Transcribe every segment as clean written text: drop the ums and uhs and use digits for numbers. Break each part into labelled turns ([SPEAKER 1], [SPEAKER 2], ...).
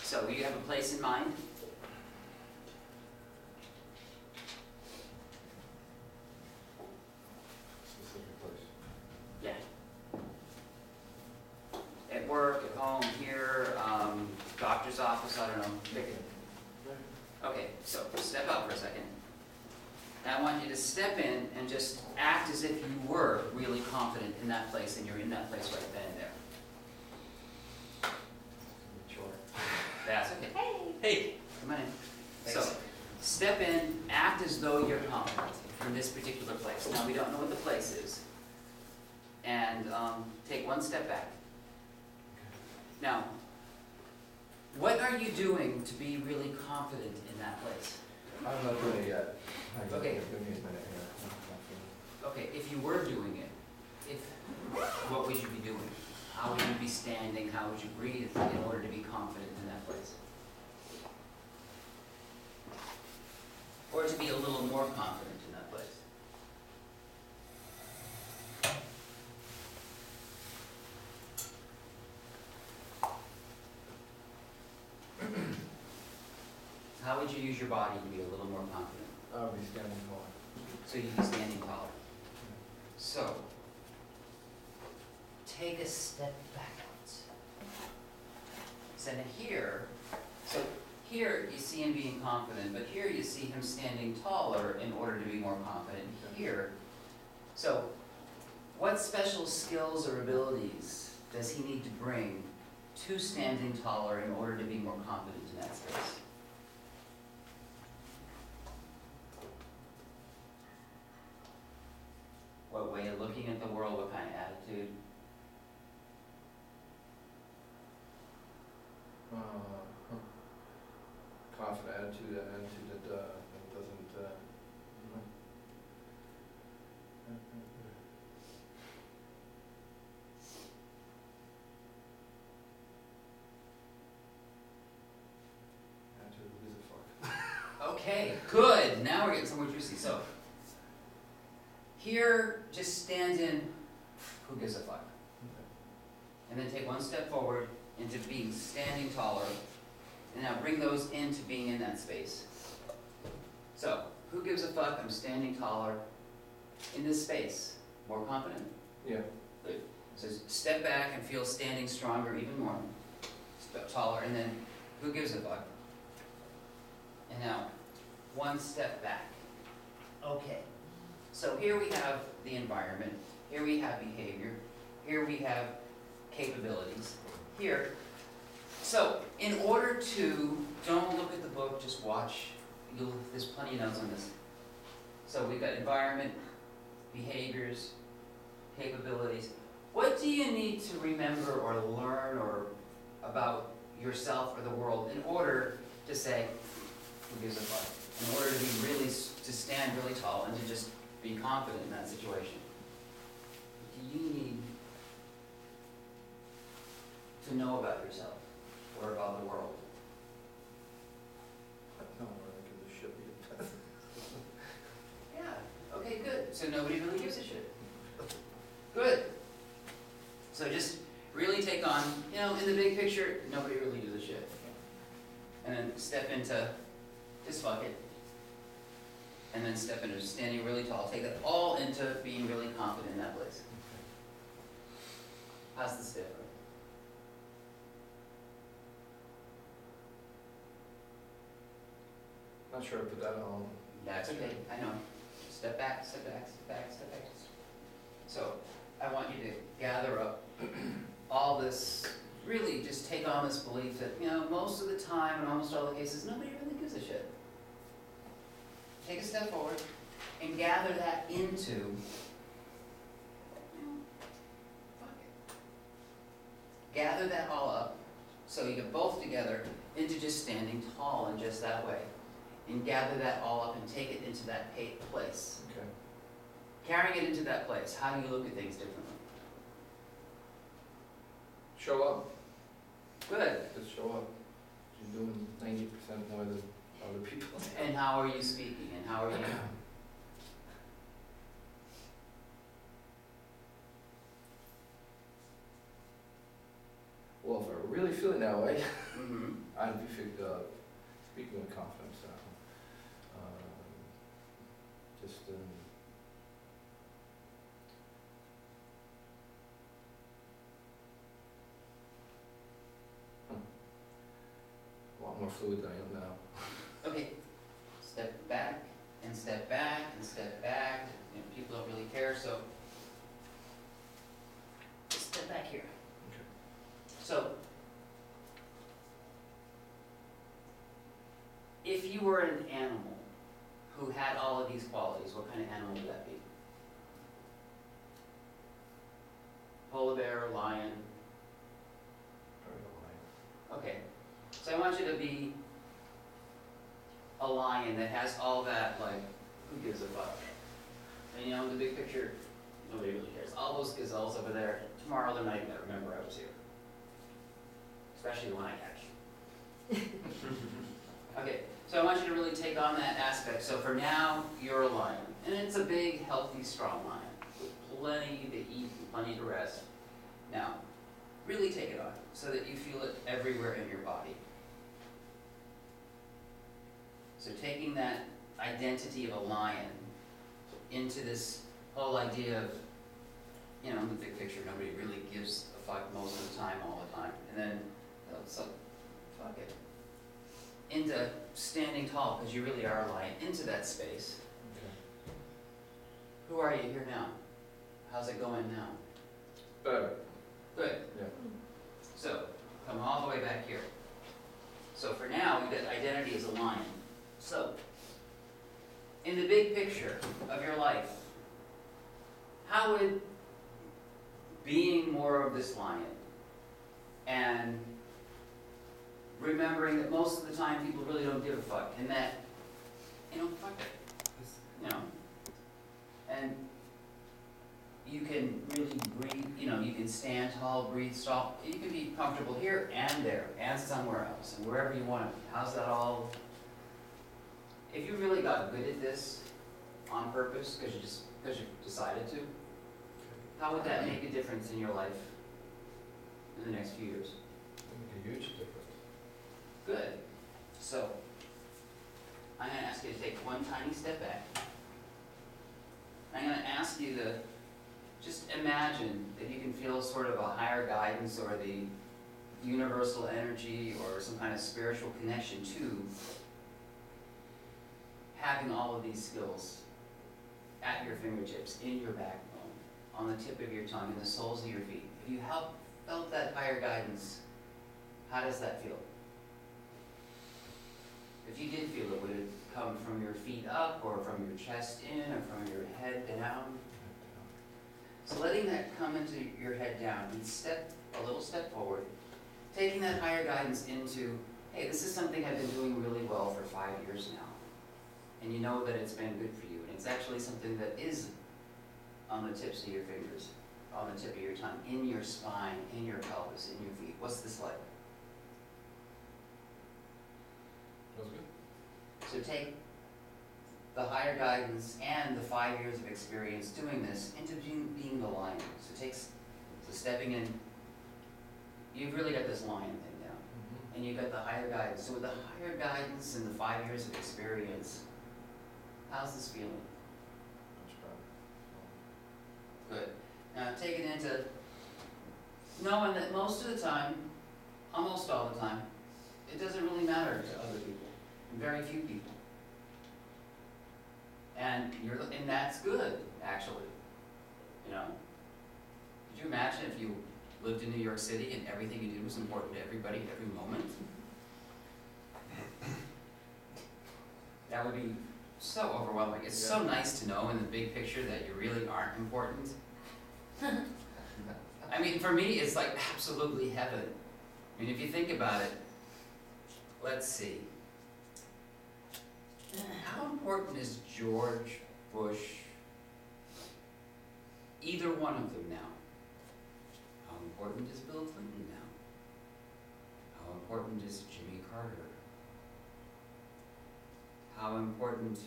[SPEAKER 1] So you have a place in mind?
[SPEAKER 2] Specific place.
[SPEAKER 1] Yeah. At work, at home, here, doctor's office, I don't know, pick it. Okay, so step out for a second. And I want you to step in and just act as if you were really confident in that place, and you're in that place right then and there.
[SPEAKER 2] Sure.
[SPEAKER 1] That's okay.
[SPEAKER 3] Hey.
[SPEAKER 1] Hey, come on in. So, step in, act as though you're confident in this particular place. Now, we don't know what the place is. And take one step back. Now, what are you doing to be really confident in that place?
[SPEAKER 2] I'm not doing it yet.
[SPEAKER 1] Okay.
[SPEAKER 2] Give me a minute here.
[SPEAKER 1] Okay, if you were doing it, what would you be doing? How would you be standing? How would you breathe in order to be confident in that place? Or to be a little more confident in that place? How would you use your body to be a little more confident?
[SPEAKER 2] I'll be standing taller.
[SPEAKER 1] So you'd be standing taller. So, take a step backwards. So now here you see him being confident, but here you see him standing taller in order to be more confident here. So, what special skills or abilities does he need to bring to standing taller in order to be more confident in that space? What way of looking at the world, what kind of attitude?
[SPEAKER 2] Confident attitude, an attitude that doesn't. Attitude, who gives a fuck?
[SPEAKER 1] Okay, good. Now we're getting somewhere juicy. So, here, just stand in, who gives a fuck? And then take one step forward into being standing taller. And now bring those into being in that space. So, who gives a fuck? I'm standing taller in this space. More confident?
[SPEAKER 2] Yeah.
[SPEAKER 1] Good. So step back and feel standing stronger even more. Step taller, and then who gives a fuck? And now, one step back. Okay. So here we have the environment. Here we have behavior. Here we have capabilities. Here. So, in order to, don't look at the book, just watch. There's plenty of notes on this. So we've got environment, behaviors, capabilities. What do you need to remember or learn or about yourself or the world in order to say, who gives a fuck? In order to be really, to stand really tall and to just be confident in that situation. Do you need to know about yourself or about the world?
[SPEAKER 2] No, I give a shit.
[SPEAKER 1] Yeah, okay, good. So nobody really gives a shit. Good. So just really take on, in the big picture, nobody really gives a shit. And then step into, just fuck it. And then step into standing really tall. Take that all into being really confident in that place. How's the step?
[SPEAKER 2] Not sure I put that on.
[SPEAKER 1] That's okay, I know. Step back, step back, step back, step back. So, I want you to gather up all this, really just take on this belief that, most of the time, in almost all the cases, nobody really gives a shit. Take a step forward and gather that into, fuck it. Gather that all up, so you get both together into just standing tall in just that way. And gather that all up and take it into that place.
[SPEAKER 2] Okay.
[SPEAKER 1] Carrying it into that place, how do you look at things differently?
[SPEAKER 2] Show up.
[SPEAKER 1] Good.
[SPEAKER 2] Just show up. You're doing 90% more than other people.
[SPEAKER 1] And how are you speaking? And how are you?
[SPEAKER 2] Well, if I'm really feeling that way,
[SPEAKER 1] Mm-hmm.
[SPEAKER 2] and we should, speaking with confidence now, just, a lot more fluid than I am now.
[SPEAKER 1] Okay, step back and step back and step back. You know, people don't really care, so just step back here.
[SPEAKER 2] Okay.
[SPEAKER 1] So, if you were an animal who had all of these qualities, what kind of animal would that be? Polar bear, lion? Okay, so I want you to be a lion that has all that, like, who gives a fuck? And you know, in the big picture, nobody really cares. All those gazelles over there, tomorrow they're not even gonna remember I was here. Especially the one I catch. Okay, so I want you to really take on that aspect. So for now, you're a lion. And it's a big, healthy, strong lion with plenty to eat and plenty to rest. Now, really take it on so that you feel it everywhere in your body. So taking that identity of a lion into this whole idea of, you know, in the big picture, nobody really gives a fuck most of the time, all the time. And then, so, fuck it. Into standing tall, because you really are a lion, into that space.
[SPEAKER 2] Okay.
[SPEAKER 1] Who are you here now? How's it going now?
[SPEAKER 2] Better.
[SPEAKER 1] Good.
[SPEAKER 2] Yeah.
[SPEAKER 1] So, come all the way back here. So for now, we've got identity as a lion. So, in the big picture of your life, how would being more of this lion and remembering that most of the time people really don't give a fuck and that, you know, fuck it, you know, and you can really breathe, you know, you can stand tall, breathe soft, you can be comfortable here and there and somewhere else and wherever you want to be. How's that all? If you really got good at this on purpose, because you decided to, how would that make a difference in your life in the next few years?
[SPEAKER 2] Make a huge difference.
[SPEAKER 1] Good. So, I'm going to ask you to take one tiny step back. I'm going to ask you to just imagine that you can feel sort of a higher guidance or the universal energy or some kind of spiritual connection to having all of these skills at your fingertips, in your backbone, on the tip of your tongue, in the soles of your feet. If you felt that higher guidance, how does that feel? If you did feel it, would it come from your feet up, or from your chest in, or from your head down? So letting that come into your head down, and step a little step forward, taking that higher guidance into, hey, this is something I've been doing really well for 5 years now. And you know that it's been good for you, and it's actually something that is on the tips of your fingers, on the tip of your tongue, in your spine, in your pelvis, in your feet. What's this like?
[SPEAKER 2] Feels good.
[SPEAKER 1] So take the higher guidance and the 5 years of experience doing this into being the lion. So stepping in, you've really got this lion thing down, and you've got the higher guidance. So with the higher guidance and the 5 years of experience, how's this feeling?
[SPEAKER 2] Much better.
[SPEAKER 1] Good. Now take it into knowing that most of the time, almost all the time, it doesn't really matter to other people, very few people. And that's good, actually. You know? Could you imagine if you lived in New York City and everything you did was important to everybody at every moment? That would be so overwhelming. It's so nice to know in the big picture that you really aren't important. I mean, for me, it's like absolutely heaven. I mean, if you think about it, let's see. How important is George Bush, either one of them now? How important is Bill Clinton now? How important is Jimmy Carter? How important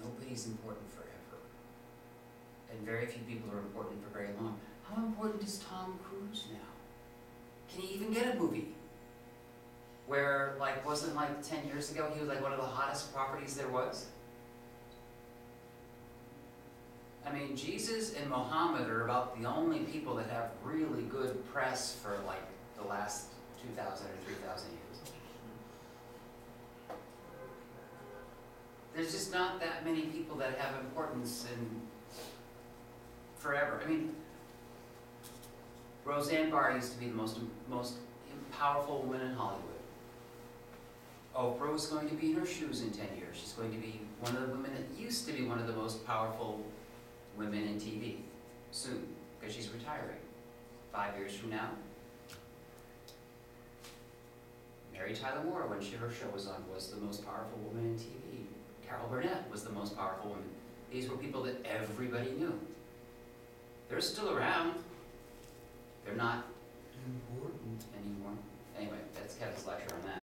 [SPEAKER 1] nobody's important forever. And and very few people are important for very long. How important is Tom Cruise now? Can he even get a movie? Where, like, wasn't like 10 years ago, he was like one of the hottest properties there was? I mean, Jesus and Muhammad are about the only people that have really good press for like the last 2,000 or 3,000 years. There's just not that many people that have importance in forever. I mean, Roseanne Barr used to be the most powerful woman in Hollywood. Oprah was going to be in her shoes in 10 years. She's going to be one of the women that used to be one of the most powerful women in TV soon, because she's retiring. 5 years from now, Mary Tyler Moore, when her show was on, was the most powerful woman in TV. Carol Burnett was the most powerful woman. These were people that everybody knew. They're still around. They're not important anymore.